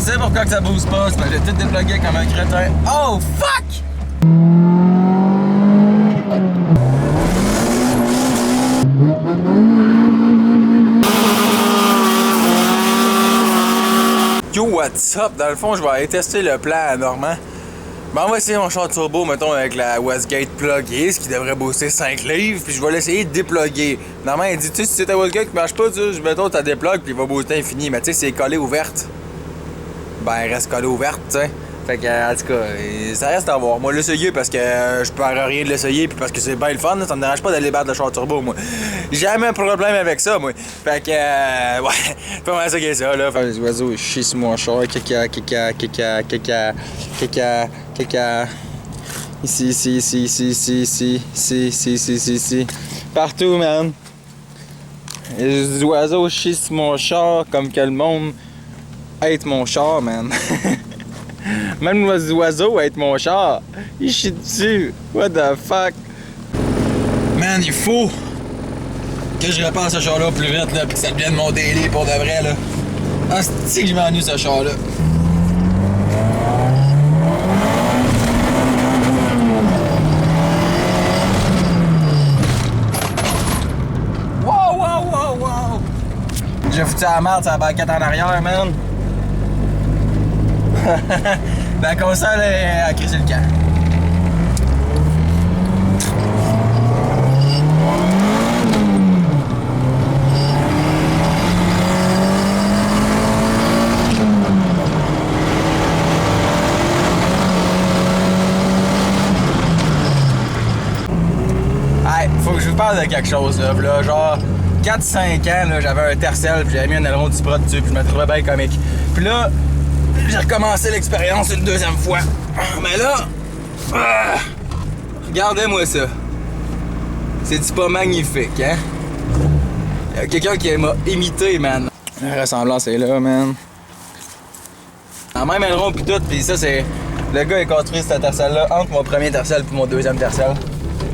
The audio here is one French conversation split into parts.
sais pourquoi que ça booste pas, c'est parce que j'ai tout déplugué comme un crétin. Oh fuck! Yo, what's up? Dans le fond, je vais aller tester le plan à Normand. Ben, on va essayer mon char turbo, mettons, avec la Westgate pluggée, ce qui devrait booster 5 livres, puis je vais l'essayer de dépluguer. Normand, il dit, tu sais, si c'est ta Westgate qui marche pas, tu sais, mettons, t'as déplugues, puis il va booster infini. Mais tu sais, c'est collé ouverte. Ben, elle reste collée ouverte, tu sais. Fait que, en tout cas, ça reste à voir. Moi, l'essayer parce que je peux rien de l'essayer, puis parce que c'est bien le fun, ça me dérange pas d'aller battre le char turbo, moi. J'ai jamais un problème avec ça, moi. Fait que, ouais, pas mal ça qu'est ça, là. Les oiseaux, ils chient sur mon char. Caca. Ici. Partout, man. Les oiseaux chient sur mon char comme que le monde hate mon char, man. Même les oiseaux hate mon char. Ils chient dessus. What the fuck? Man, il faut que je repare ce char-là plus vite, là, pis que ça devienne mon daily pour de vrai, là. Ah, c'est que je m'ennuie, ce char-là. Wow! J'ai foutu la merde sur la banquette en arrière, man. La console a crissé le camp. Hey, faut que je vous parle de quelque chose là, genre 4-5 ans, là, j'avais un Tercel, puis j'avais mis un aileron du Sprott dessus, puis je me trouvais bien comique. Puis là, j'ai recommencé l'expérience une deuxième fois. Mais là, regardez-moi ça. C'est-tu pas magnifique, hein? Il y a quelqu'un qui m'a imité, man. La ressemblance est là, man. En même aileron pis tout, pis ça c'est... Le gars a construit cette Tercel-là entre mon premier Tercel pis mon deuxième Tercel.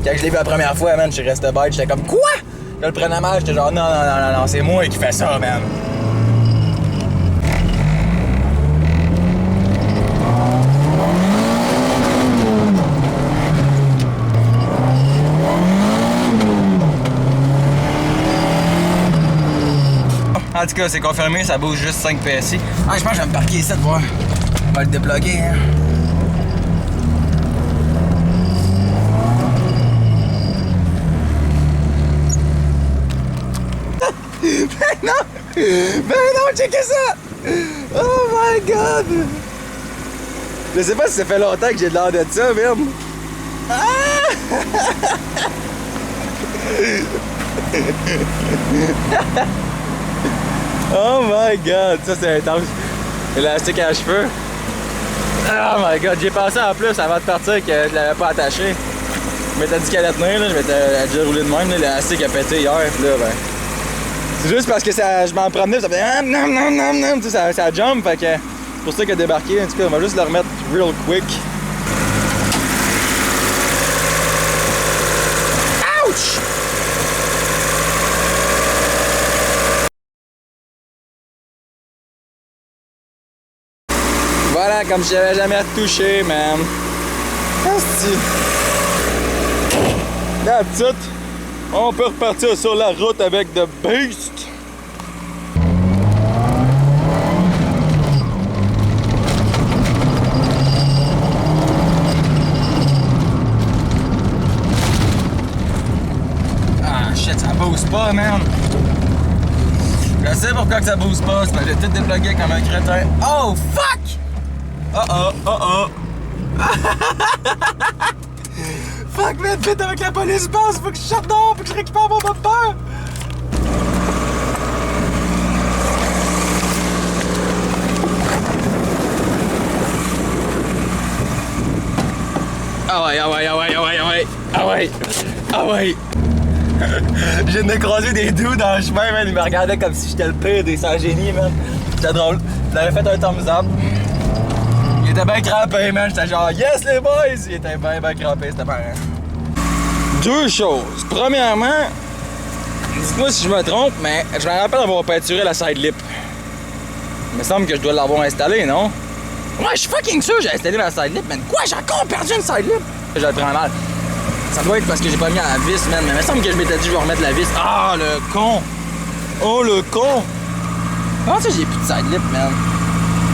Quand je l'ai vu la première fois, man, je suis resté bête, j'étais comme quoi? Je le prenais mal, j'étais genre non, c'est moi qui fais ça, man. En tout cas, c'est confirmé, ça bouge juste 5 PSI. Ah, je pense que je vais me parquer ici de voir. On va le dépluguer, hein. Ben non, checkez ça! Oh my god! Je sais pas si ça fait longtemps que j'ai de l'air de ça, même. Ah! Oh my god, ça c'est intense. Élastique à cheveux. Oh my god, j'ai pensé en plus avant de partir que je l'avais pas attaché. Je m'étais dit qu'elle allait tenir, là, je m'étais déjà roulé de même, l'élastique a pété hier, puis là, ben. C'est juste parce que ça, je m'en promenais, ça fait tu sais, ça jump, fait que c'est pour ça qu'elle a débarqué. En tout cas, on va juste le remettre real quick. Ouch! Voilà, comme je n'avais jamais touché, man. Asti. La petite. On peut repartir sur la route avec The Beast. Ah shit, ça booste pas, man. Je sais pourquoi que ça booste pas, c'est parce que j'ai tout déplugué comme un crétin. Oh fuck! Oh. Fuck, man, vite avec la police passe, faut que je sorte dehors, faut que je récupère mon moteur. Ah ouais. Je viens de croiser des dudes dans le chemin, man, ils me regardaient comme si j'étais le pire des sans-génies, man. C'était drôle. J'avais fait un thumbs up. Il était bien crampé, man. J'étais genre, yes les boys! Il était bien crampé, c'était marrant. Deux choses. Premièrement, dites-moi si je me trompe, mais je me rappelle avoir peinturé la side lip. me semble que je dois l'avoir installé, non? Ouais, je suis fucking sûr que j'ai installé ma side lip, man. Quoi? J'ai encore perdu une side lip? J'ai pris un mal. Ça doit être parce que j'ai pas mis la vis, man. Mais il me semble que je m'étais dit je vais remettre la vis. Ah, le con! Oh, le con! Comment ça, j'ai plus de side lip, man?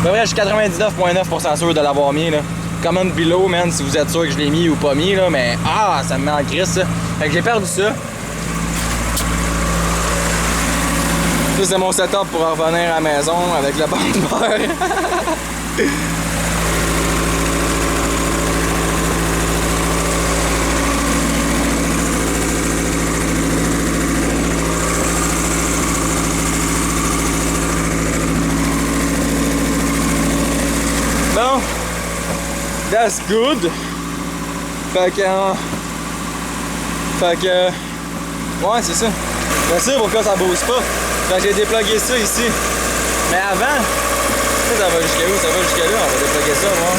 Mais vrai, je suis 99,9% sûr de l'avoir mis, là. Comment below, man, si vous êtes sûr que je l'ai mis ou pas mis, là. Mais ah, ça me met en crise, ça. Fait que j'ai perdu ça. Ça, c'est mon setup pour revenir à la maison avec le bumper. Bon, that's good. Fait que, ouais, c'est ça. Bien sûr, pourquoi ça bouge pas? Fait que j'ai déplugué ça ici. Mais avant, ça va jusqu'à où? Ça va jusqu'à là, on va dépluguer ça, moi.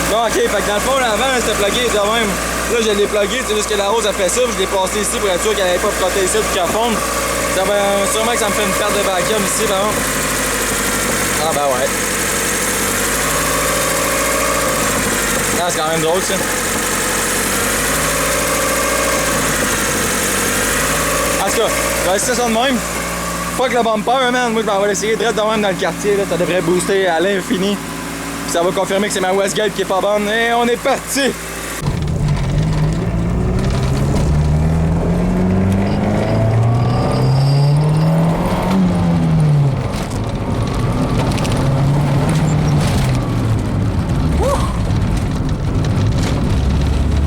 Bon, ok, fait que dans le fond, l'avant, c'était plugué de même. Là, je l'ai déplugué, c'est juste que la rose a fait ça, puis je l'ai passé ici pour être sûr qu'elle n'avait pas frotté ici puis qu'elle fonde. Ça va, sûrement que ça me fait une perte de vacuum ici, bon. Ah, ben ouais. Non, c'est quand même drôle, ça. En tout cas, je vais laisser ça de même. Fuck le bumper, man. Moi, je vais l'essayer direct de même dans le quartier. Là. Ça devrait booster à l'infini. Puis ça va confirmer que c'est ma Westgate qui est pas bonne. Et on est parti!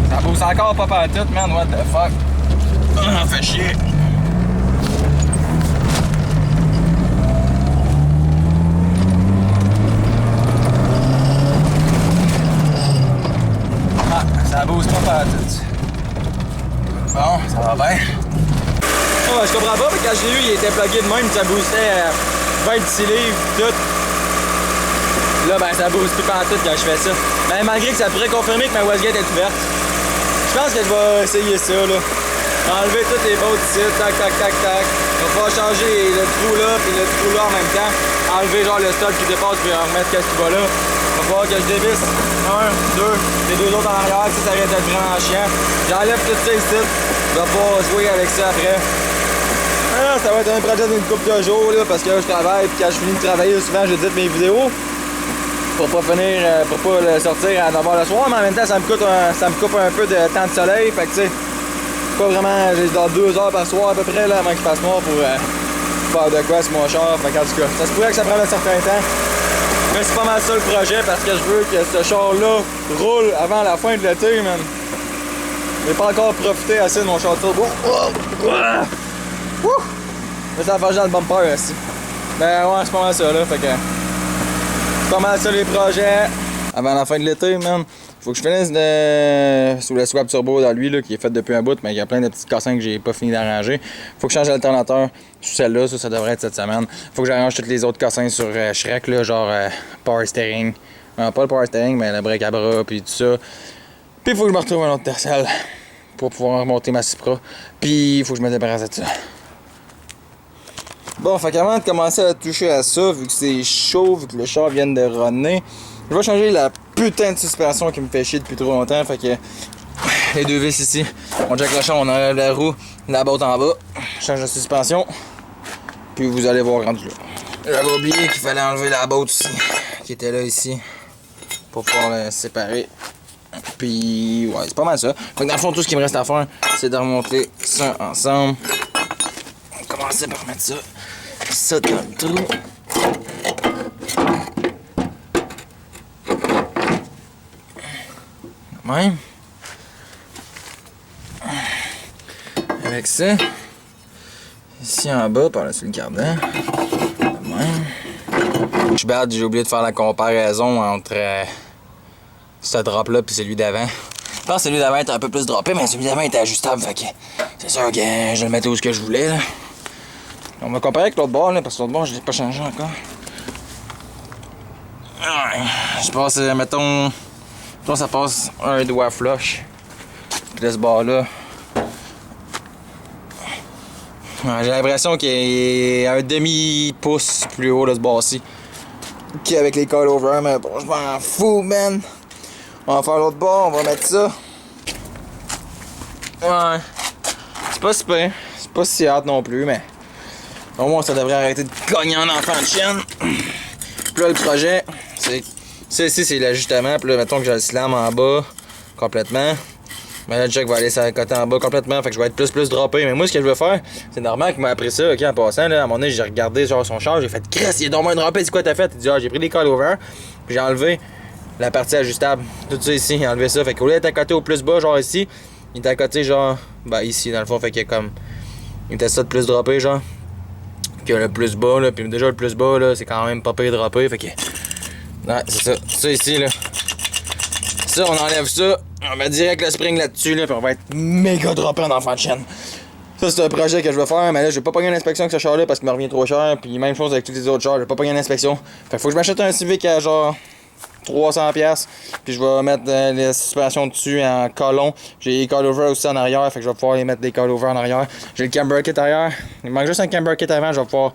Ça booste encore pas partout, man. What the fuck? Ah, fait chier. Ça bouge pas par tout. Bon, ça va bien. Oh, je comprends pas, mais quand je l'ai eu, il était plugué de même, ça boostait 26 livres, tout. Là, ben, ça booste plus par tout quand je fais ça. Mais malgré que ça pourrait confirmer que ma Westgate est ouverte, je pense que je vais essayer ça, là. Enlever toutes les bottes ici, tac, tac, tac, tac. On va changer le trou là, puis le trou là en même temps. Enlever genre le stock qui dépasse, puis remettre qu'est-ce qui va là. Il va falloir que je dévisse 1, 2, les deux autres en arrière, si ça arrête d'être vraiment chiant. J'enlève tout ça ici. Je vais pas jouer avec ça après. Ah, ça va être un projet d'une couple de jours là, parce que là, je travaille, puis quand je finis de travailler, souvent j'édite mes vidéos. Pour pas finir, pour pas le sortir à 9h le soir, mais en même temps ça me coupe un peu de temps de soleil. Fait que tu sais, pas vraiment, j'ai dans 2 heures par soir à peu près là, avant qu'il fasse noir pour faire de quoi sur mon char. Fait qu'en tout cas, ça se pourrait que ça prenne un certain temps. Mais c'est pas mal ça le projet parce que je veux que ce char-là roule avant la fin de l'été, man. J'ai pas encore profité assez de mon char turbo. Mais ça va faire genre le bumper aussi. Ben ouais, c'est pas mal ça là, fait que... C'est pas mal ça les projets. Avant la fin de l'été, man. Faut que je finisse sous le swap turbo dans lui là, qui est fait depuis un bout, mais il y a plein de petites cassins que j'ai pas fini d'arranger. Faut que je change l'alternateur sur celle-là, ça devrait être cette semaine. Faut que j'arrange toutes les autres cassins sur Shrek, là, genre power steering. Non, pas le power steering, mais le break à bras, puis tout ça. Puis il faut que je me retrouve un autre tercel pour pouvoir remonter ma Supra. Puis il faut que je me débarrasse de ça. Bon, fait qu'avant de commencer à toucher à ça, vu que c'est chaud, vu que le char vient de runner, je vais changer la putain de suspension qui me fait chier depuis trop longtemps. Fait que les deux vis ici, on jack le char, on enlève la roue, la botte en bas, je change la suspension, puis vous allez voir rendu là. J'avais oublié qu'il fallait enlever la botte aussi, qui était là ici, pour pouvoir la séparer. Puis ouais, c'est pas mal ça. Fait que dans le fond, tout ce qui me reste à faire, c'est de remonter ça ensemble. On va commencer par mettre ça dans le trou. Même. Avec ça. Ici en bas, par-dessus le gardien. Même. Je suis bad, j'ai oublié de faire la comparaison entre ce drop-là et celui d'avant. Je pense que celui d'avant était un peu plus droppé, mais celui d'avant était ajustable. Fait que c'est sûr que je le mettais où ce que je voulais. Là. On va comparer avec l'autre bord, là, parce que l'autre bord, je l'ai pas changé encore. Je passe, mettons, ça passe un doigt flush. Puis là, ce bord-là. J'ai l'impression qu'il est un demi-pouce plus haut, là, ce bord-ci. qui avec les coilovers, mais bon, je m'en fous, man. On va faire l'autre bord, on va mettre ça. Ouais. C'est pas si pire. C'est pas si hâte non plus, mais au moins ça devrait arrêter de cogner en enfant de chienne. Puis là, le projet, c'est. Ça ici, c'est l'ajustement. Puis là, mettons que j'ai le slam en bas complètement. Mais là, le jack va aller sur le côté en bas complètement. Fait que je vais être plus droppé. Mais moi, ce que je veux faire, c'est normal qu'il m'a appris ça, ok, en passant. Là, à un moment donné, j'ai regardé genre son char. J'ai fait Chris, il est donc moins droppé. C'est quoi t'as fait? Il dit, ah, j'ai pris des coilovers. Puis j'ai enlevé la partie ajustable. Tout ça ici, j'ai enlevé ça. Fait qu'au lieu d'être à côté au plus bas, genre ici, il est à côté, genre, bah ici, dans le fond. Fait qu'il comme. Il était ça de plus droppé, genre. Que le plus bas, là. Puis déjà, le plus bas, là, c'est quand même pas pire droppé. Fait que. Ouais, c'est ça. Ça ici, là. Ça, on enlève ça. On met direct le spring là-dessus, là, puis on va être méga droppé en enfant de chaîne. Ça, c'est un projet que je veux faire, mais là, je vais pas pogner une inspection avec ce char-là parce qu'il me revient trop cher. Puis même chose avec tous les autres chars, je vais pas pogner une inspection. Fait que faut que je m'achète un Civic à genre 300$. Puis je vais mettre les suspensions dessus en colon. J'ai les coilovers aussi en arrière, fait que je vais pouvoir les mettre des coilovers en arrière. J'ai le camber kit arrière. Il me manque juste un camber kit avant, je vais pouvoir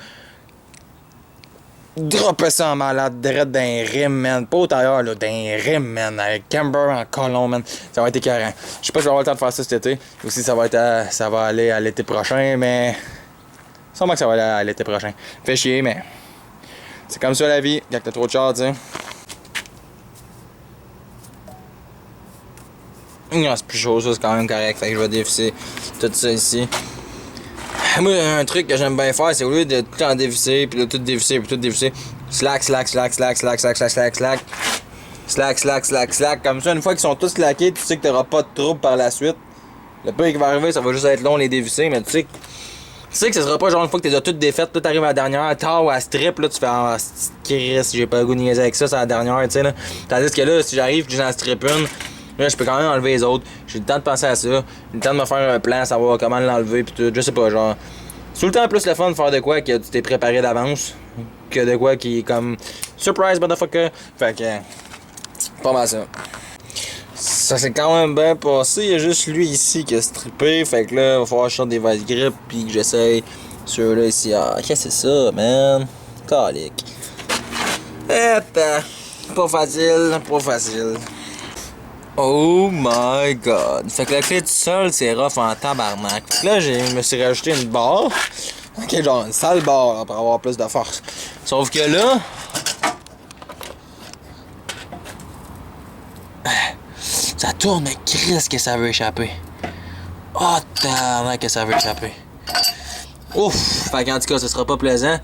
dropper ça en malade, direct d'un rim, man. Pas au tailleur, là, d'un rim, man. Avec camber en colon, man. Ça va être écœurant. Je sais pas si je vais avoir le temps de faire ça cet été. Aussi, ça va aller à l'été prochain, mais. Sûrement que ça va aller à l'été prochain. Fait chier, mais. C'est comme ça la vie, quand t'as trop de char, tu sais. Non, c'est plus chaud, ça, c'est quand même correct. Fait que je vais dévisser tout ça ici. Moi, un truc que j'aime bien faire, c'est au lieu de tout en dévisser, puis de tout dévisser, puis tout dévisser, slack. Comme ça, une fois qu'ils sont tous slackés, tu sais que t'auras pas de trouble par la suite. Le pire qui va arriver, ça va juste être long les dévisser, mais tu sais que ce sera pas genre une fois que t'es toutes défaites, là t'arrives à la dernière, tard ou à strip, là tu fais ah, Chris, j'ai pas le goût de niaiser avec ça, c'est la dernière, tu sais là. Tandis que là, si j'arrive que j'en strip une, là, je peux quand même enlever les autres. J'ai le temps de penser à ça. J'ai le temps de me faire un plan, savoir comment l'enlever pis tout. Je sais pas, genre. C'est tout le temps plus le fun de faire de quoi que tu t'es préparé d'avance que de quoi qui est comme surprise motherfucker. Fait que. Pas mal ça. Ça s'est quand même bien passé. Il y a juste lui ici qui a strippé. Fait que là, il va falloir que je sorte des vice grips pis que j'essaye. Ceux-là ici. Ah, qu'est-ce que c'est ça, man? Calique. Pas facile. Oh my god. Fait que la clé du sol, c'est rough en tabarnak. Fait que là, je me suis rajouté une barre. Ok, genre une sale barre pour avoir plus de force. Sauf que là. Ça tourne, mais Christ que ça veut échapper. Oh, tabarnak que ça veut échapper. Ouf. Fait qu'en tout cas, ce sera pas plaisant.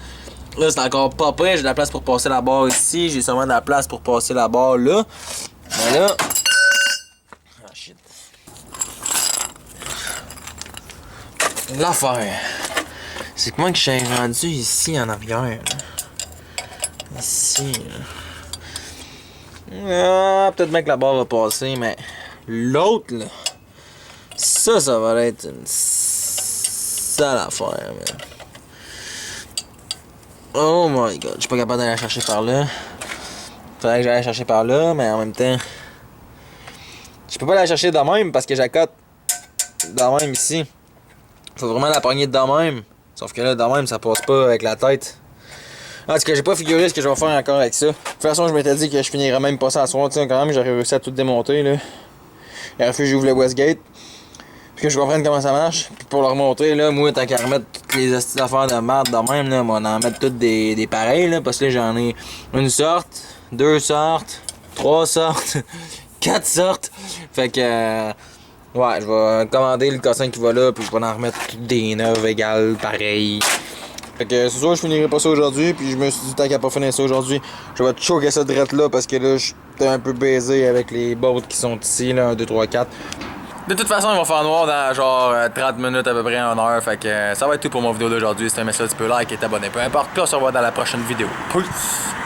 Là, c'est encore pas prêt. J'ai de la place pour passer la barre ici. J'ai sûrement de la place pour passer la barre là. Mais là. L'affaire, c'est que moi que j'ai rendu ici en arrière. Là. Ici. Là. Ah, peut-être bien que la barre va passer, mais l'autre, là, ça va être une sale affaire, man. Oh my god, je suis pas capable d'aller la chercher par là. Faudrait que j'aille la chercher par là, mais en même temps, je peux pas la chercher de même parce que j'accote de même ici. Faut vraiment la pogner de même. Sauf que là, de même, ça passe pas avec la tête. En tout cas, j'ai pas figuré ce que je vais faire encore avec ça. De toute façon, je m'étais dit que je finirais même pas ça à soir. Quand même, j'aurais réussi à tout démonter. Là. Il aurait fallu que j'ouvre le Westgate. Puis que je comprenne comment ça marche. Puis pour le remonter, là, moi, tant qu'à remettre toutes les astuces affaires de merde de même, là, moi, on en mettre toutes des pareils. Là, parce que là, j'en ai une sorte, 2 sortes, 3 sortes, 4 sortes. Fait que. Ouais, je vais commander le cossin qui va là, puis je vais en remettre toutes des neuves égales, pareil. Fait que c'est sûr, je finirai pas ça aujourd'hui, puis je me suis dit, tant qu'à pas finir ça aujourd'hui, je vais te choquer ça direct là, parce que là, j'étais un peu baisé avec les bottes qui sont ici, là, 1, 2, 3, 4. De toute façon, il va faire noir dans genre 30 minutes à peu près, 1 heure, fait que ça va être tout pour mon vidéo d'aujourd'hui. Si t'as aimé ça, tu peux like et t'abonner, peu importe, puis on se revoit dans la prochaine vidéo. Peace!